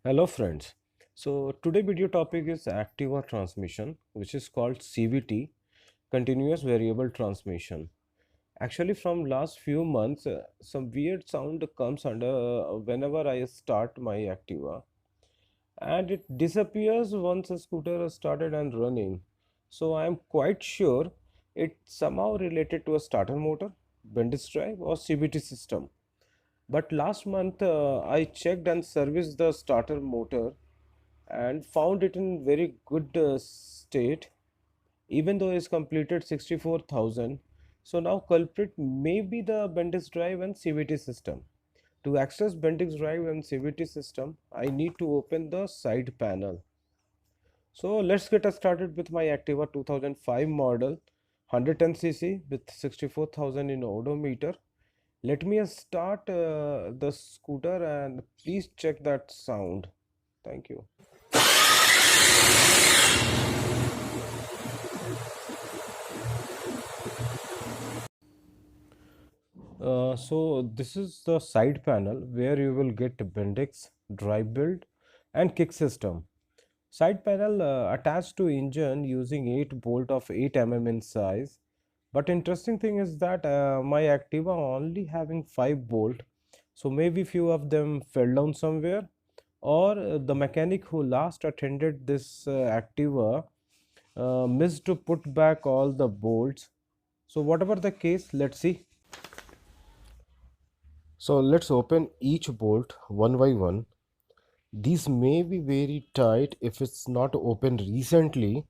Hello friends. So today video topic is Activa transmission, which is called CVT, continuous variable transmission. Actually from last few months some weird sound comes under whenever I start my Activa, and it disappears once a scooter is started and running. So I am quite sure it's somehow related to a starter motor, Bendix drive or CVT system. But last month I checked and serviced the starter motor and found it in very good state, even though it's completed 64,000. So now culprit may be the Bendix drive and CVT system. To access Bendix drive and CVT system, I need to open the side panel. So let's get started with my Activa 2005 model, 110cc with 64,000 in odometer. Let me start the scooter and please check that sound. Thank you. So this is the side panel where you will get Bendix, drive build and kick system. Side panel attached to engine using 8 bolt of 8 in size. But interesting thing is that my Activa only having 5 bolt. So maybe few of them fell down somewhere, or the mechanic who last attended this Activa missed to put back all the bolts. So whatever the case, let's see. So let's open each bolt one by one. These may be very tight if it's not opened recently,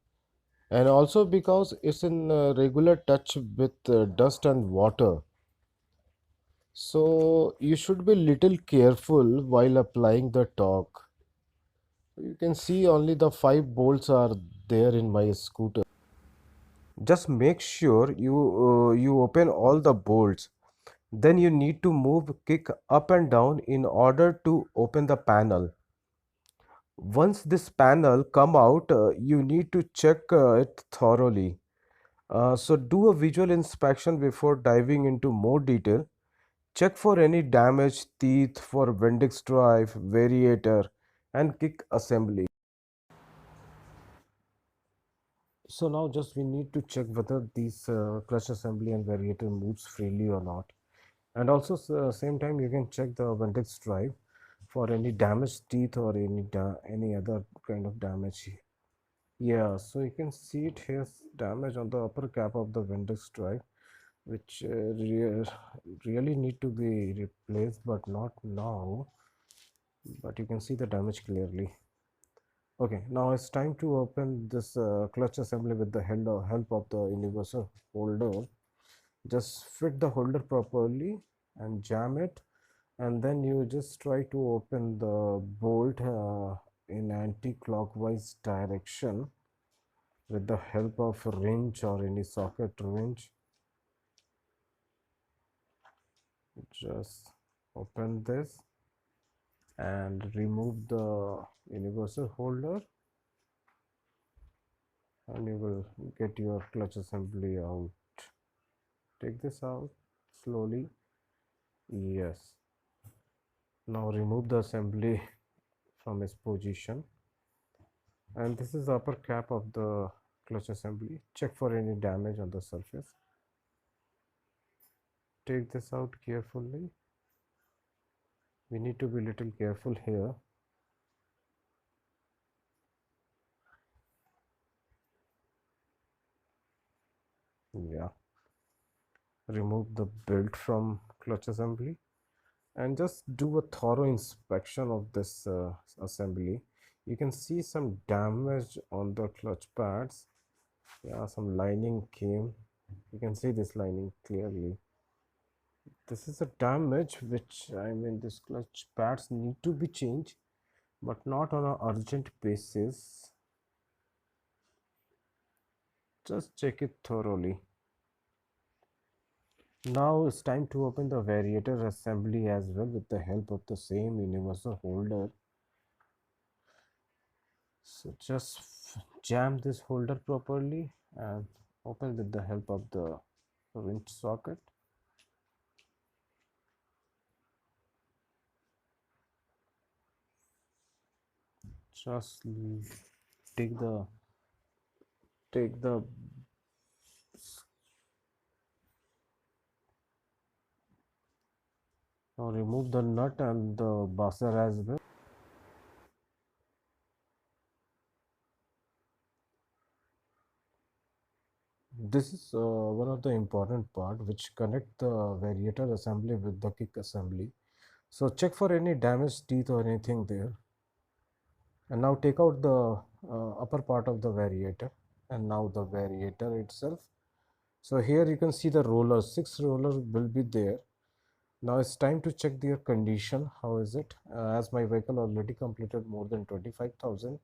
and also because it's in regular touch with dust and water. So you should be little careful while applying the torque. You can see only the 5 bolts are there in my scooter. Just make sure you open all the bolts. Then you need to move kick up and down in order to open the panel. Once this panel come out, you need to check it thoroughly. So do a visual inspection before diving into more detail. Check for any damaged teeth for Bendix drive, variator and kick assembly. So now just we need to check whether these clutch assembly and variator moves freely or not. And also same time you can check the Bendix drive for any damaged teeth or any other kind of damage. Yeah, so you can see it has damage on the upper cap of the Bendix drive, which really need to be replaced, but not now. But you can see the damage clearly. Okay, now it's time to open this clutch assembly with the help of the universal holder. Just fit the holder properly and jam it, and then you just try to open the bolt in anti-clockwise direction with the help of a wrench or any socket wrench. Just open this and remove the universal holder, and you will get your clutch assembly out. Take this out slowly. Yes. Now remove the assembly from its position, and this is the upper cap of the clutch assembly. Check for any damage on the surface. Take this out carefully. We need to be little careful here. Yeah. Remove the belt from clutch assembly and just do a thorough inspection of this assembly. You can see some damage on the clutch pads. Yeah, some lining came. You can see this lining clearly. This is a damage which, I mean, this clutch pads need to be changed, but not on an urgent basis. Just check it thoroughly. Now it's time to open the variator assembly as well with the help of the same universal holder. So just jam this holder properly and open with the help of the wrench socket. Just take the take the now remove the nut and the buzzer as well. This is one of the important part which connect the variator assembly with the kick assembly. So check for any damaged teeth or anything there. And now take out the upper part of the variator, and now the variator itself. So here you can see the rollers, 6 rollers will be there. Now it's time to check their condition. How is it? As my vehicle already completed more than 25,000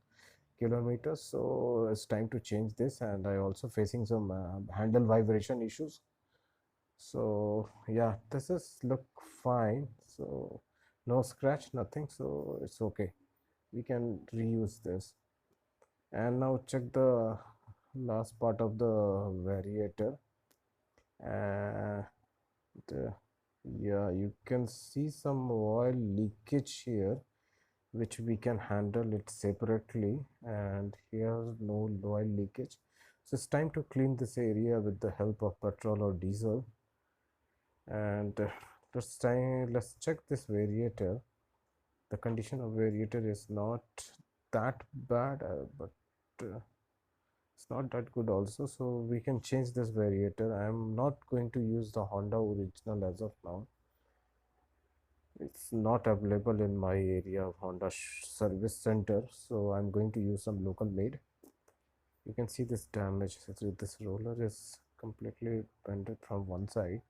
kilometers, so it's time to change this. And I also facing some handle vibration issues. So yeah, this is look fine. So no scratch, nothing. So it's okay. We can reuse this. And now check the last part of the variator. And yeah, you can see some oil leakage here, which we can handle it separately. And here no oil leakage, so it's time to clean this area with the help of petrol or diesel. And let's check this variator. The condition of variator is not that bad, but it's not that good also, so we can change this variator. I'm not going to use the Honda original as of now. It's not available in my area of Honda service center, so I'm going to use some local made. You can see this damage. This roller is completely bended from one side,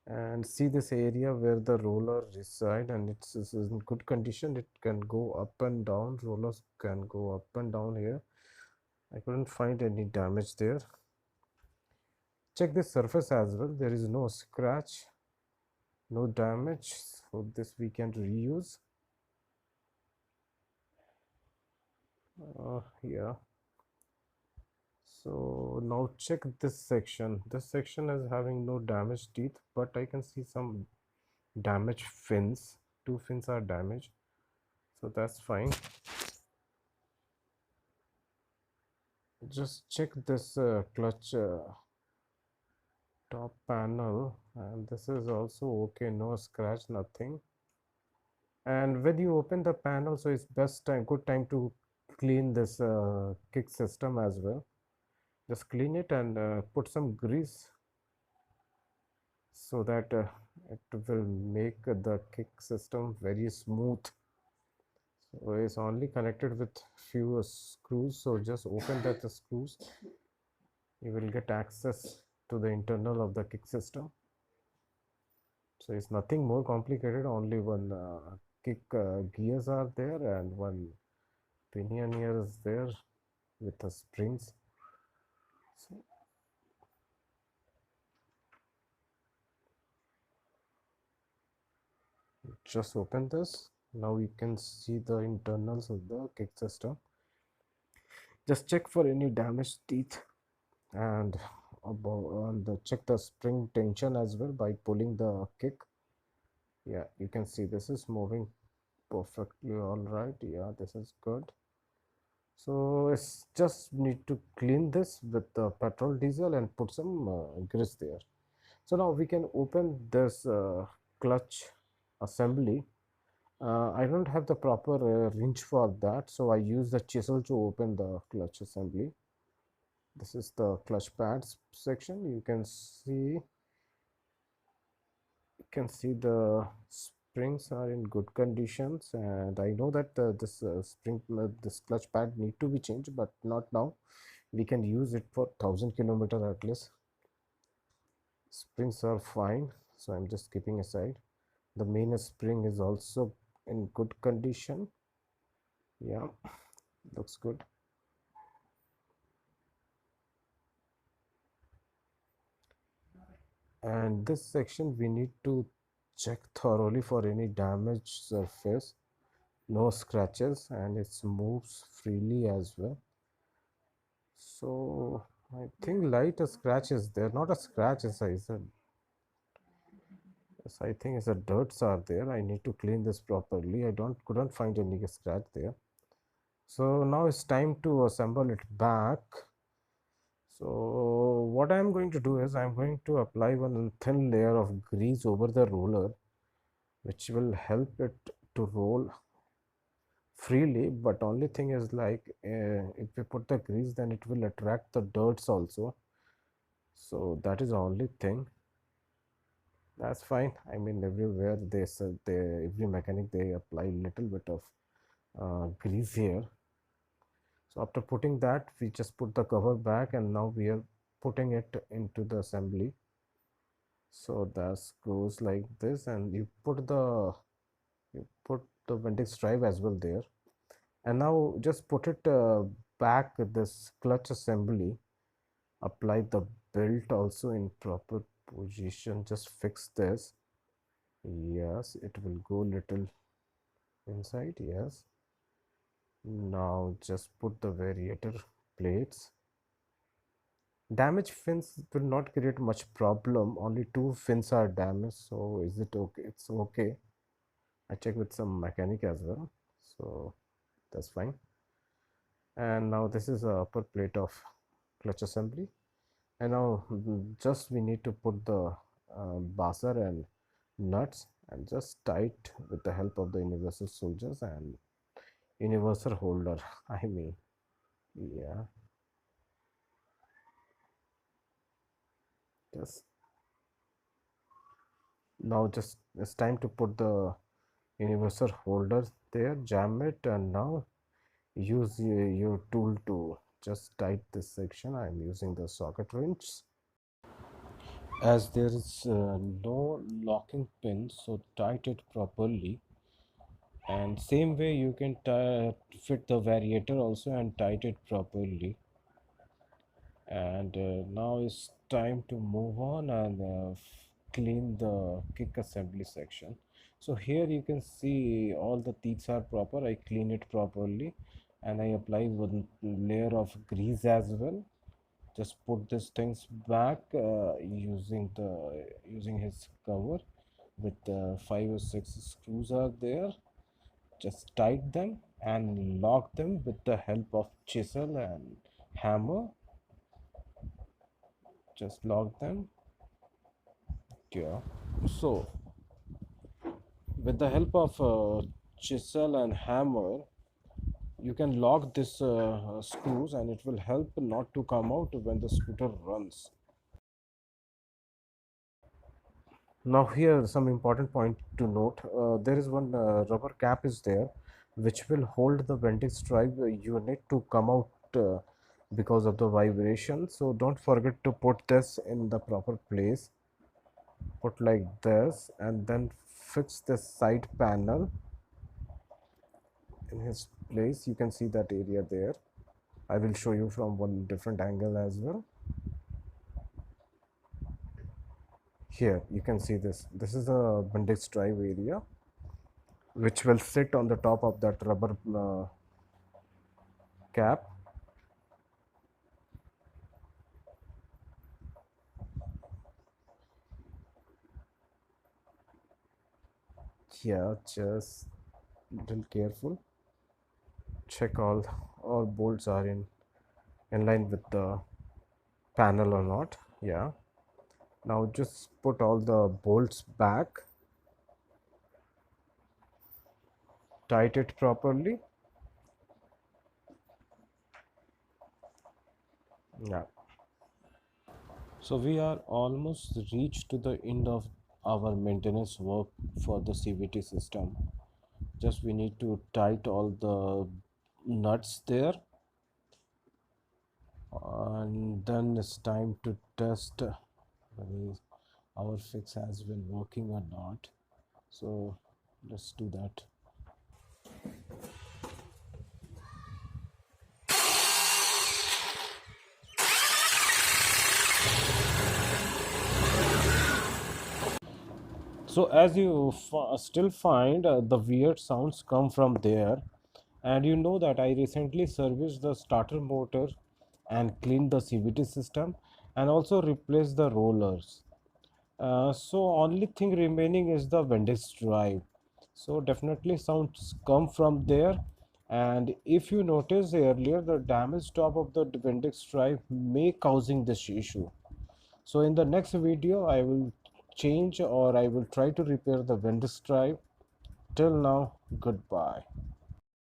and see this area where the roller reside, and it's in good condition. It can go up and down. Rollers can go up and down here. I couldn't find any damage there. Check this surface as well. There is no scratch, no damage, so this we can reuse. Yeah, so now check this section. This section is having no damaged teeth, but I can see some damaged fins. 2 fins are damaged, so that's fine. Just check this clutch top panel, and this is also okay. No scratch, nothing. And when you open the panel, so it's good time to clean this kick system as well. Just clean it and put some grease, so that it will make the kick system very smooth. So it's only connected with few screws, so just open that the screws. You will get access to the internal of the kick system. So it's nothing more complicated. Only one kick gears are there, and one pinion here is there with the springs. So just open this. Now you can see the internals of the kick system. Just check for any damaged teeth, and check the spring tension as well by pulling the kick. Yeah, you can see this is moving perfectly all right. Yeah, this is good. So it's just need to clean this with the petrol diesel and put some grease there. So now we can open this clutch assembly. I don't have the proper wrench for that, so I use the chisel to open the clutch assembly. This is the clutch pads section. You can see the springs are in good conditions, and I know that this clutch pad need to be changed, but not now. We can use it for 1,000 kilometers at least. Springs are fine, so I'm just keeping aside. The main spring is also in good condition. Yeah, looks good. And this section we need to check thoroughly for any damaged surface. No scratches, and it moves freely as well. So I think light a scratch is there, not a scratch. Yes, I think it's a dirts are there. I need to clean this properly. I couldn't find any scratch there. So now it's time to assemble it back. So what I'm going to do is I'm going to apply one thin layer of grease over the roller, which will help it to roll freely. But only thing is, like, if we put the grease, then it will attract the dirts also. So that is the only thing. That's fine. I mean, everywhere they said, every mechanic, they apply little bit of grease here. So after putting that, we just put the cover back, and now we are putting it into the assembly. So that goes like this, and you put the Bendix drive as well there, and now just put it back this clutch assembly. Apply the belt also in proper position. Just fix this. Yes, it will go little inside. Yes. Now just put the variator plates. Damaged fins will not create much problem. Only two fins are damaged. So is it okay? It's okay. I checked with some mechanic as well. So that's fine. And now this is a upper plate of clutch assembly. And now just we need to put the buzzer and nuts and just tight with the help of the universal soldiers and universal holder. I mean, yeah, just now just it's time to put the universal holder there, jam it, and now use your tool to just tight this section. I'm using the socket wrench. As there is no locking pin, so tight it properly. And same way you can fit the variator also and tight it properly. And now it's time to move on and clean the kick assembly section. So here you can see all the teeth are proper. I clean it properly and I apply one layer of grease as well. Just put these things back using his cover with 5 or 6 screws are there. Just tight them and lock them with the help of chisel and hammer. Just lock them. Yeah. So with the help of chisel and hammer, you can lock this screws, and it will help not to come out when the scooter runs. Now here some important point to note. There is one rubber cap is there which will hold the Bendix drive unit to come out because of the vibration. So don't forget to put this in the proper place. Put like this and then fix the side panel in his place. You can see that area there. I will show you from one different angle as well. Here you can see this is the Bendix drive area which will sit on the top of that rubber cap. Yeah, just little careful. Check all bolts are in line with the panel or not. Yeah. Now just put all the bolts back. Tight it properly. Yeah. So we are almost reached to the end of our maintenance work for the CVT system. Just we need to tight all the nuts there, and then it's time to test whether our fix has been working or not. So let's do that. So as you still find the weird sounds come from there, and you know that I recently serviced the starter motor and cleaned the CVT system and also replaced the rollers. So only thing remaining is the Bendix drive. So definitely sounds come from there, And if you notice earlier, the damaged top of the Bendix drive may causing this issue. So in the next video, I will change or I will try to repair the Bendix drive. Till now, goodbye.